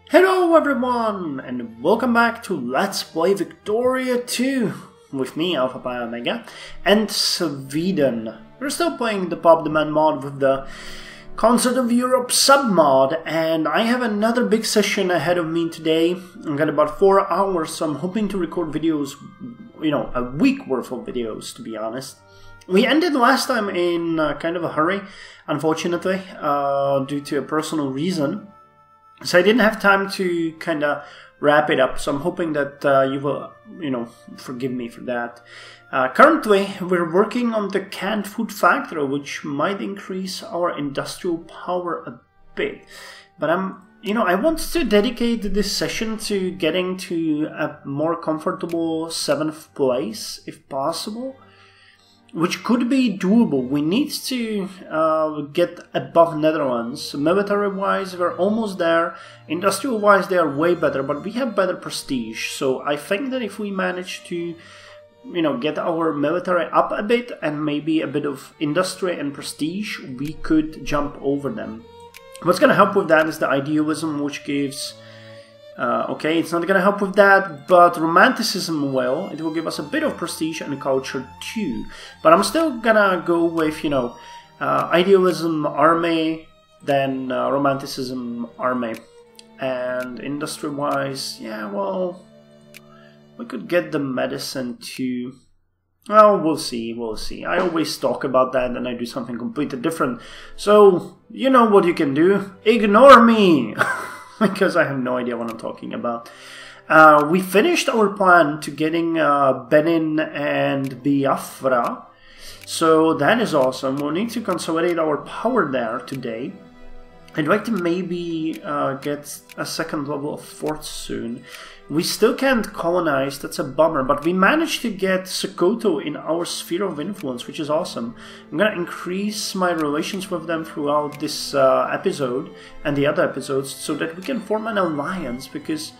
Hello everyone, and welcome back to Let's Play Victoria 2 with me, Alfapiomega, and Sweden. We're still playing the Pop Demand mod with the Concert of Europe sub-mod, and I have another big session ahead of me today. I've got about 4 hours, so I'm hoping to record videos, a week worth of videos, to be honest. We ended last time in kind of a hurry, unfortunately, due to a personal reason. So I didn't have time to kind of wrap it up, so I'm hoping that you will, forgive me for that. Currently, we're working on the canned food factory, which might increase our industrial power a bit. But I want to dedicate this session to getting to a more comfortable 7th place, if possible. Which could be doable. We need to get above Netherlands. Military-wise, we're almost there. Industrial-wise, they are way better, but we have better prestige. So I think that if we manage to, get our military up a bit and maybe a bit of industry and prestige, we could jump over them. What's going to help with that is the idealism, which gives... okay, it's not going to help with that, but romanticism will. It will give us a bit of prestige and culture too. But I'm still going to go with, idealism, army, then romanticism, army. And industry-wise, yeah, well, we could get the medicine too. Well, we'll see. I always talk about that and I do something completely different. So, you know what you can do. Ignore me! Because I have no idea what I'm talking about. We finished our plan to getting Benin and Biafra. So that is awesome. We'll need to consolidate our power there today. I'd like to maybe get a 2nd level of forts soon. We still can't colonize, that's a bummer, but we managed to get Sokoto in our sphere of influence, which is awesome. I'm gonna increase my relations with them throughout this episode and the other episodes so that we can form an alliance because,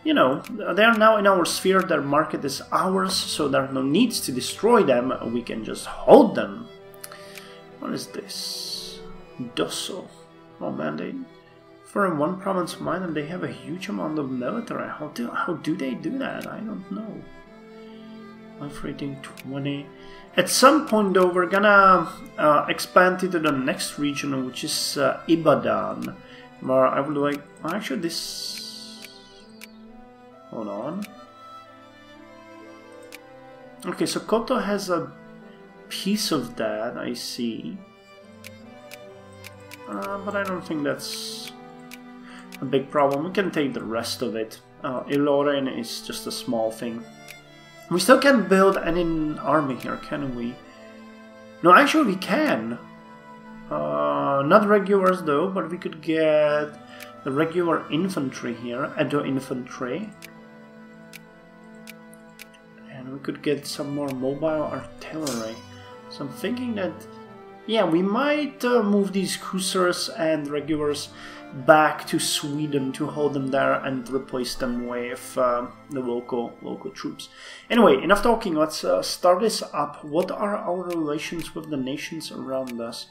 they are now in our sphere, their market is ours, so there are no needs to destroy them, we can just hold them. What is this? Dosso. Oh man, for a 1 province mine, and they have a huge amount of military. How do they do that? I don't know. Life rating 20. At some point, though, we're gonna expand into the next region, which is Ibadan, where I would like. Well, actually, this. Hold on. Okay, so Koto has a piece of that. I see. But I don't think that's a big problem. We can take the rest of it. Ilorin is just a small thing. We still can't build an army here, can we? No, actually we can. Not regulars though, but we could get the regular infantry here, Edo infantry. And we could get some more mobile artillery. So I'm thinking that... yeah, we might move these cruisers and regulars back to Sweden to hold them there and replace them with the local troops. Anyway, enough talking. Let's start this up. What are our relations with the nations around us?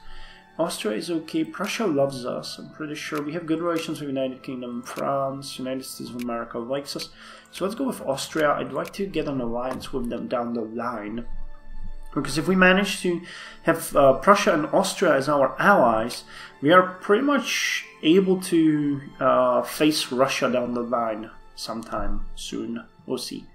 Austria is okay. Prussia loves us. I'm pretty sure we have good relations with United Kingdom, France, United States of America likes us. So let's go with Austria. I'd like to get an alliance with them down the line. Because if we manage to have Prussia and Austria as our allies, we are pretty much able to face Russia down the line sometime soon. We'll see.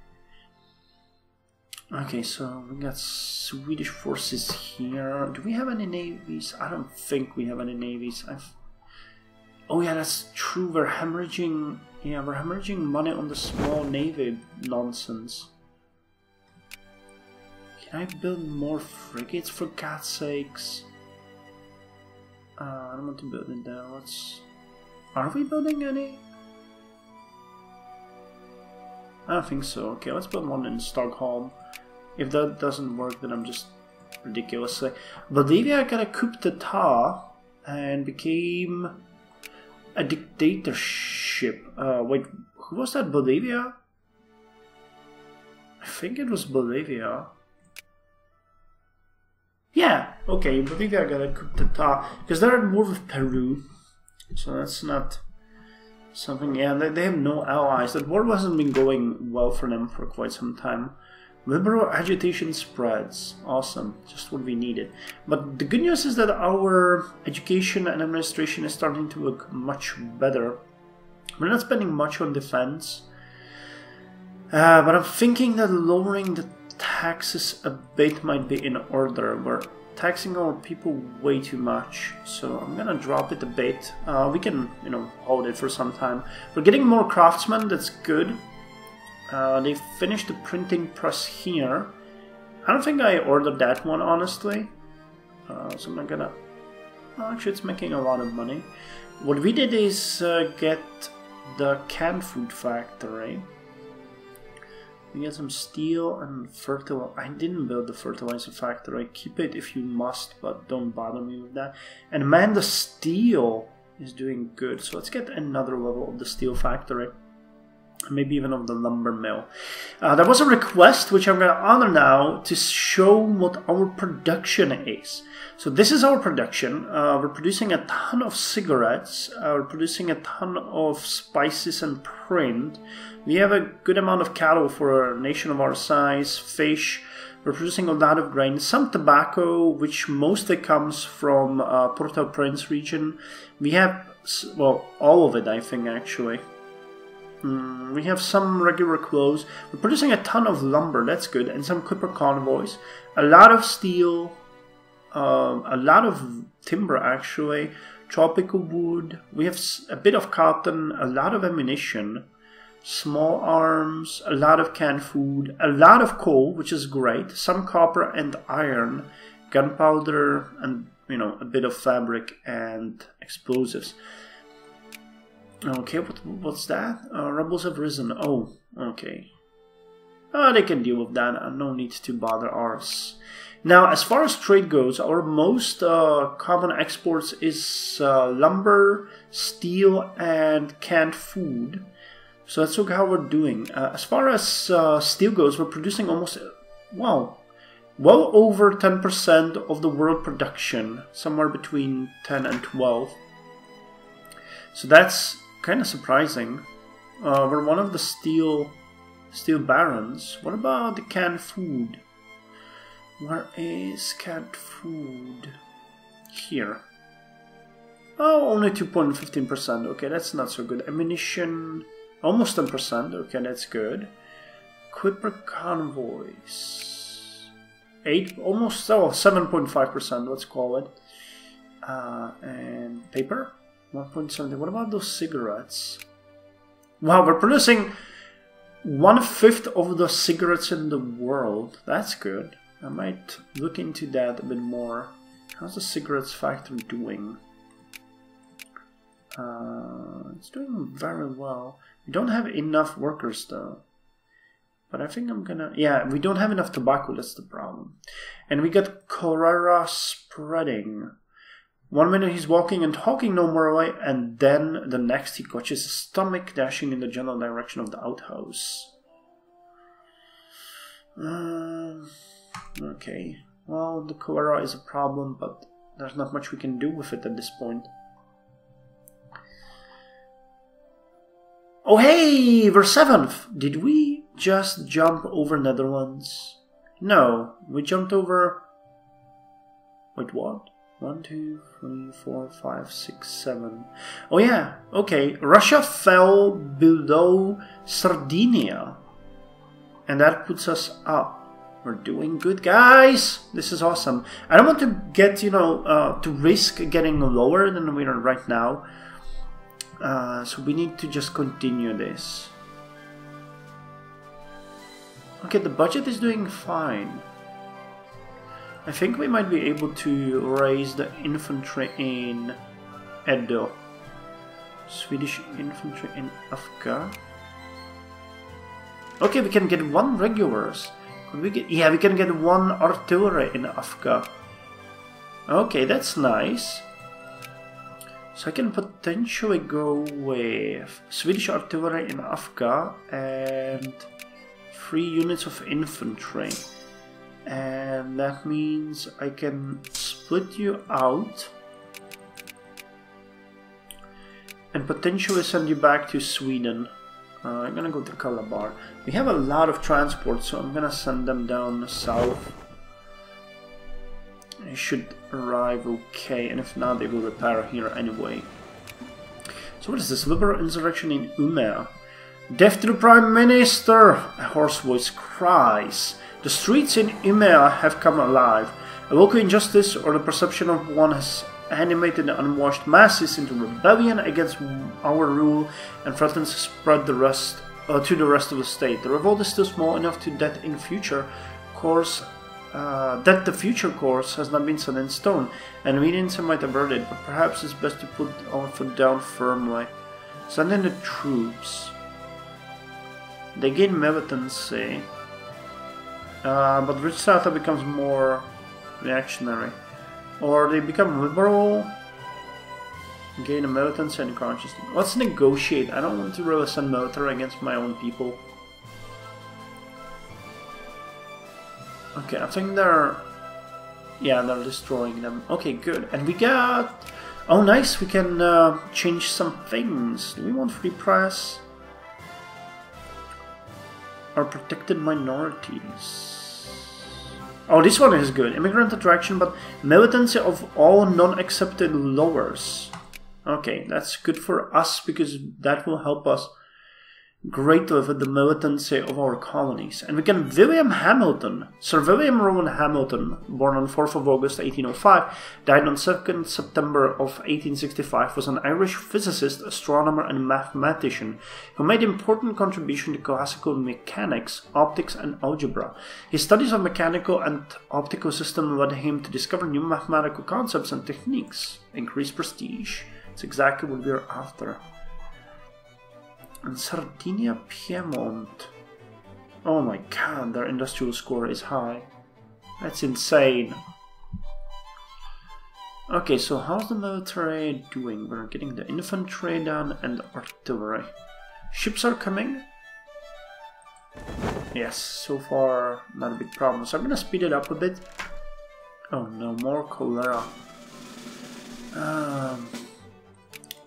Okay, so we got Swedish forces here. Do we have any navies? I don't think we have any navies. Oh yeah, that's true. We're hemorrhaging. Yeah, we're hemorrhaging money on the small navy nonsense. Can I build more frigates for God's sakes? I don't want to build it there. Are we building any? I don't think so. Okay, let's build one in Stockholm. If that doesn't work, then I'm just ridiculously... Bolivia got a coup d'etat and became a dictatorship. Wait, who was that? Bolivia? I think it was Bolivia. Yeah, okay, Bolivia got a coup d'etat, because they're at war with Peru, so that's not Something, yeah, they have no allies. That war hasn't been going well for them for quite some time. Liberal agitation spreads. Awesome, just what we needed. But the good news is that our education and administration is starting to look much better. We're not spending much on defense. But I'm thinking that lowering the taxes a bit might be in order. We're taxing our people way too much, so I'm gonna drop it a bit. We can, you know, hold it for some time. We're getting more craftsmen, that's good. They finished the printing press here. I don't think I ordered that one, honestly. So I'm not gonna... Oh, actually, it's making a lot of money. What we did is get the canned food factory. We get some steel and fertilizer. I didn't build the fertilizer factory. Keep it if you must, but don't bother me with that. And man, the steel is doing good. So let's get another level of the steel factory. Maybe even of the lumber mill. There was a request, which I'm going to honor now, to show what our production is. So this is our production. We're producing a ton of cigarettes. We're producing a ton of spices and print. We have a good amount of cattle for a nation of our size. Fish. We're producing a lot of grain. Some tobacco, which mostly comes from Port-au-Prince region. We have, well, all of it, I think, actually. We have some regular clothes. We're producing a ton of lumber, that's good, and some clipper convoys. A lot of steel, a lot of timber actually, tropical wood. We have a bit of cotton, a lot of ammunition, small arms, a lot of canned food, a lot of coal, which is great, some copper and iron, gunpowder, and, you know, a bit of fabric and explosives. Okay, what's that? Rebels have risen. Oh, okay. They can deal with that. No need to bother ours. Now, as far as trade goes, our most common exports is lumber, steel, and canned food. So let's look how we're doing. As far as steel goes, we're producing almost, well over 10% of the world production. Somewhere between 10 and 12. So that's kind of surprising. We're one of the steel barons. What about the canned food? Where is canned food? Here. Oh, only 2.15%. Okay, that's not so good. Ammunition, almost 10%. Okay, that's good. Clipper convoys. 7.5%. Let's call it. And paper. 1.70. What about those cigarettes? Wow, we're producing 1/5 of the cigarettes in the world. That's good. I might look into that a bit more. How's the cigarettes factory doing? It's doing very well. We don't have enough workers though. But I think I'm gonna... Yeah, we don't have enough tobacco, that's the problem. And we got cholera spreading. 1 minute he's walking and talking no more away, and then the next he catches his stomach dashing in the general direction of the outhouse. Okay, well, the cholera is a problem, but there's not much we can do with it at this point. Oh hey, we're 7th! Did we just jump over Netherlands? No, we jumped over... Wait, what? 1, 2, 3, 4, 5, 6, 7. Oh yeah, okay. Russia fell below Sardinia. And that puts us up. We're doing good, guys! This is awesome. I don't want to get, you know, to risk getting lower than we are right now. So we need to just continue this. Okay, the budget is doing fine. I think we might be able to raise the infantry in Edo. Swedish infantry in Afghan. Okay, we can get 1 regulars. Could we get... Yeah, we can get 1 artillery in Afghan. Okay, that's nice. So I can potentially go with Swedish artillery in Afghan and 3 units of infantry. And that means I can split you out and potentially send you back to Sweden. I'm gonna go to Calabar. We have a lot of transport, so I'm gonna send them down south. It should arrive okay, and if not, they will repair here anyway. So what is this? Liberal insurrection in Umeå. Death to the Prime Minister! A hoarse voice cries. The streets in Umeå have come alive. A local injustice or the perception of one has animated the unwashed masses into rebellion against our rule and threatens to spread to the rest of the state. The revolt is still small enough to that the future course has not been set in stone, and meetings might avert it, but perhaps it's best to put our foot down firmly. Send in the troops. They gain militancy, but Ritsata becomes more reactionary. Or they become liberal, gain a militancy and consciousness. Let's negotiate. I don't want to really send military against my own people. Okay, I think they're destroying them. Okay, good. And we got... Oh, nice, we can change some things. Do we want free press? Or protected minorities? Oh, this one is good. Immigrant attraction, but militancy of all non-accepted lowers. Okay, that's good for us because that will help us greatly with the militancy of our colonies. And we can William Hamilton, Sir William Rowan Hamilton, born on 4th of August 1805, died on 2nd September of 1865, was an Irish physicist, astronomer and mathematician who made important contribution to classical mechanics, optics and algebra. His studies of mechanical and optical systems led him to discover new mathematical concepts and techniques. Increased prestige. It's exactly what we are after. And Sardinia, Piedmont. Oh my god, their industrial score is high. That's insane. Okay, so how's the military doing? We're getting the infantry done and artillery. Ships are coming. Yes, so far not a big problem. So I'm gonna speed it up a bit. Oh no, more cholera.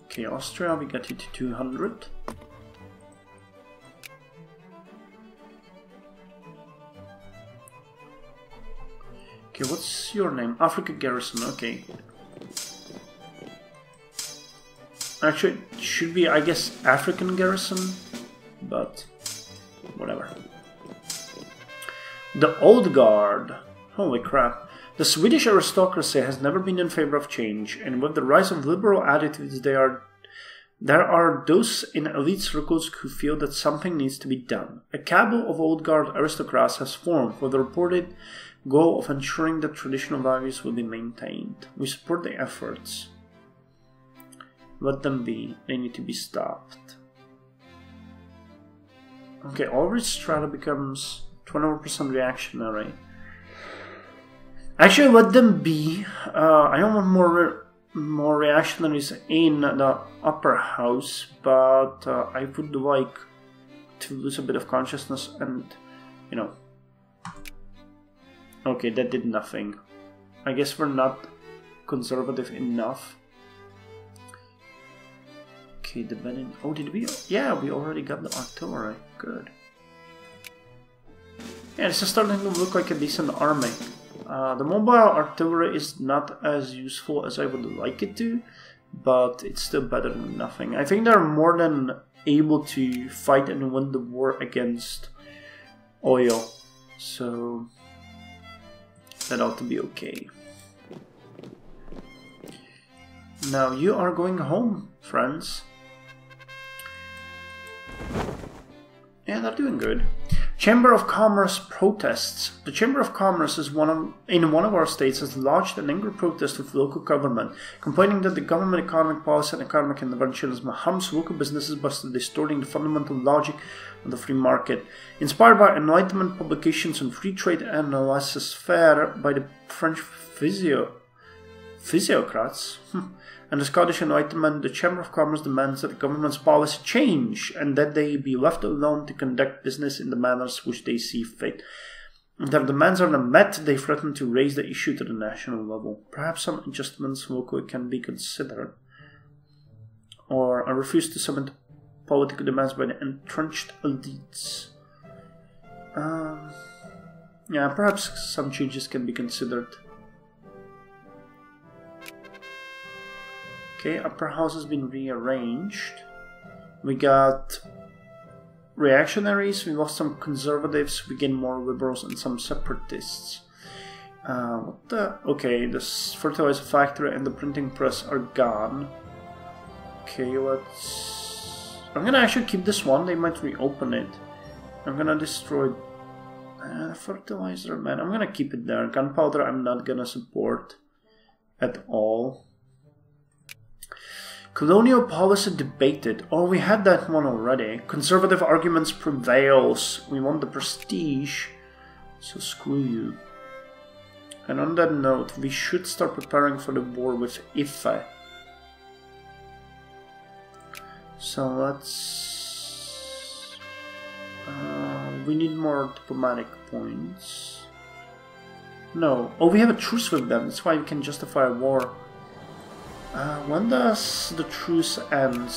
Okay, Austria, we got it to 200. Okay, what's your name? Africa Garrison, okay. Actually, it should be, I guess, African Garrison, but whatever. The Old Guard. Holy crap. The Swedish aristocracy has never been in favor of change, and with the rise of liberal attitudes, there are those in elite circles who feel that something needs to be done. A cabal of Old Guard aristocrats has formed with the reported goal of ensuring that traditional values will be maintained. We support the efforts. Let them be. They need to be stopped. Okay, Ulrich Strata becomes 21% reactionary. Actually, let them be. I don't want more reactionaries in the upper house, but I would like to lose a bit of consciousness and, you know. Okay, that did nothing. I guess we're not conservative enough. Okay, the Benin. Oh, did we? Yeah, we already got the artillery. Good. Yeah, this is starting to look like a decent army. The mobile artillery is not as useful as I would like it to, but it's still better than nothing. I think they're more than able to fight and win the war against oil, so that ought to be okay. Now you are going home, friends. Yeah, they're doing good. Chamber of Commerce protests. The Chamber of Commerce is in one of our states has lodged an angry protest with local government, complaining that the government economic policy and economic interventionism harms local businesses by distorting the fundamental logic of the free market. Inspired by Enlightenment publications on free trade and laissez-faire by the French physiocrats and the Scottish Enlightenment, the Chamber of Commerce demands that the government's policy change and that they be left alone to conduct business in the manners which they see fit. If their demands are not met, they threaten to raise the issue to the national level. Perhaps some adjustments locally can be considered. Or I refuse to submit political demands by the entrenched elites. Yeah, perhaps some changes can be considered. Okay, upper house has been rearranged. We got reactionaries, we lost some conservatives, we gain more liberals and some separatists. What the? Okay, this fertilizer factory and the printing press are gone. Okay, let's... I'm gonna actually keep this one, they might reopen it. I'm gonna destroy... fertilizer, man, I'm gonna keep it there. Gunpowder I'm not gonna support at all. Colonial policy debated. Oh, we had that one already. Conservative arguments prevails. We want the prestige, so screw you. And on that note, we should start preparing for the war with Ife. So let's... we need more diplomatic points. No. Oh, we have a truce with them. That's why we can justify a war. When does the truce end?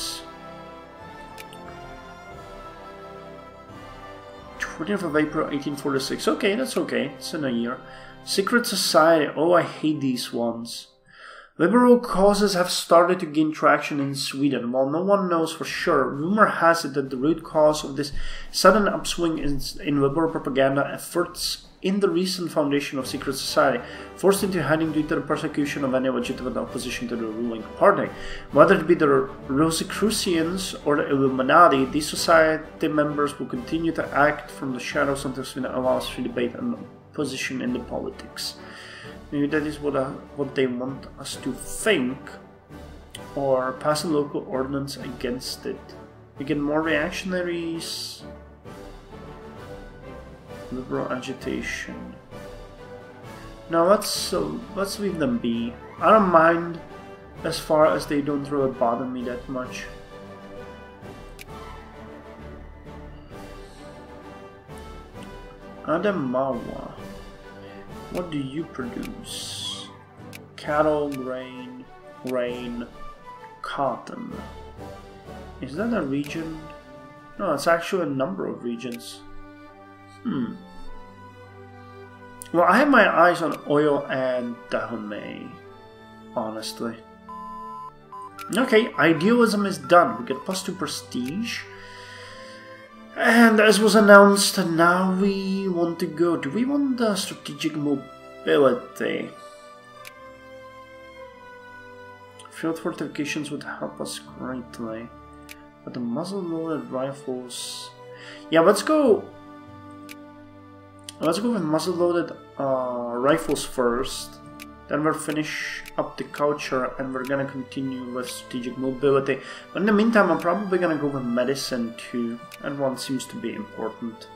20th of April 1846. Okay, that's okay. It's in a year. Secret society. Oh, I hate these ones. Liberal causes have started to gain traction in Sweden. While no one knows for sure, rumor has it that the root cause of this sudden upswing in liberal propaganda efforts in the recent foundation of secret society, forced into hiding due to the persecution of any legitimate opposition to the ruling party. Whether it be the Rosicrucians or the Illuminati, these society members will continue to act from the shadows until Sweden allows free debate and opposition in the politics. Maybe that is what they want us to think, or pass a local ordinance against it. We get more reactionaries. Liberal agitation. Now let's leave them be. I don't mind as far as they don't really bother me that much. Adamawa. What do you produce? Cattle, grain, cotton. Is that a region? No, it's actually a number of regions. Well, I have my eyes on oil and Dahomey, honestly. Okay, idealism is done. We get +2 prestige. And as was announced, now we want to go. Do we want the strategic mobility? Field fortifications would help us greatly. But the muzzle-loaded rifles... Yeah, let's go with muzzle-loaded rifles first. Then we'll finish up the culture and we're gonna continue with strategic mobility. But in the meantime, I'm probably gonna go with medicine too. And one seems to be important.